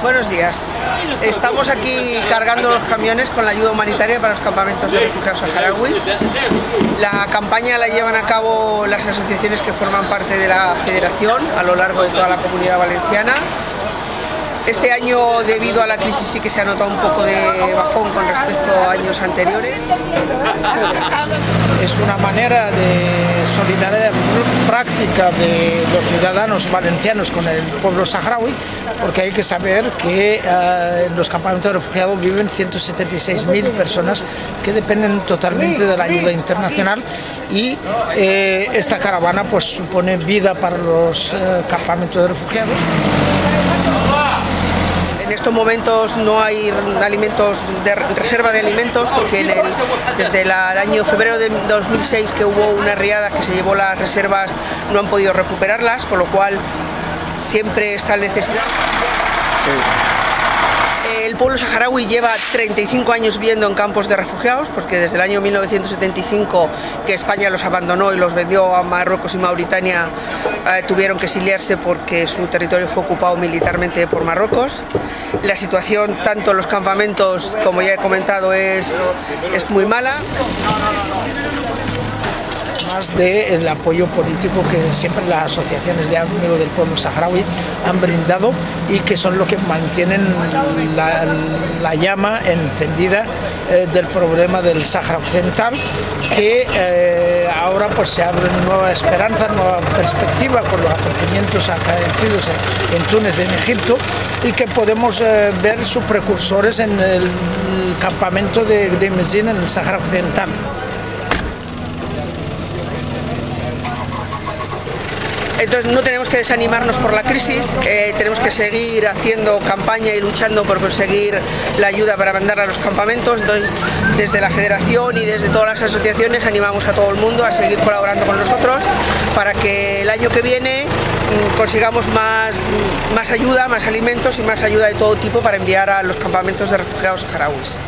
Buenos días. Estamos aquí cargando los camiones con la ayuda humanitaria para los campamentos de refugiados saharauis. La campaña la llevan a cabo las asociaciones que forman parte de la federación a lo largo de toda la Comunidad Valenciana. Este año, debido a la crisis, sí que se ha notado un poco de bajón con respecto a años anteriores. Es una manera de solidaridad práctica de los ciudadanos valencianos con el pueblo saharaui, porque hay que saber que en los campamentos de refugiados viven 176.000 personas que dependen totalmente de la ayuda internacional y esta caravana pues supone vida para los campamentos de refugiados. En estos momentos no hay reserva de alimentos porque desde el año febrero de 2006 que hubo una riada que se llevó las reservas, no han podido recuperarlas, con lo cual siempre está en necesidad. Sí. El pueblo saharaui lleva 35 años viviendo en campos de refugiados, porque desde el año 1975 que España los abandonó y los vendió a Marruecos y Mauritania, tuvieron que exiliarse porque su territorio fue ocupado militarmente por Marruecos. La situación tanto en los campamentos, como ya he comentado, es muy mala. Más del apoyo político que siempre las asociaciones de amigos del pueblo saharaui han brindado y que son lo que mantienen la llama encendida del problema del Sáhara Occidental, que ahora pues se abre nueva esperanza, nueva perspectiva con los acontecimientos acaecidos en Túnez y en Egipto, y que podemos ver sus precursores en el campamento de Mesín en el Sáhara Occidental. Entonces no tenemos que desanimarnos por la crisis, tenemos que seguir haciendo campaña y luchando por conseguir la ayuda para mandar a los campamentos. Entonces, desde la federación y desde todas las asociaciones animamos a todo el mundo a seguir colaborando con nosotros para que el año que viene consigamos más ayuda, más alimentos y más ayuda de todo tipo para enviar a los campamentos de refugiados saharauis.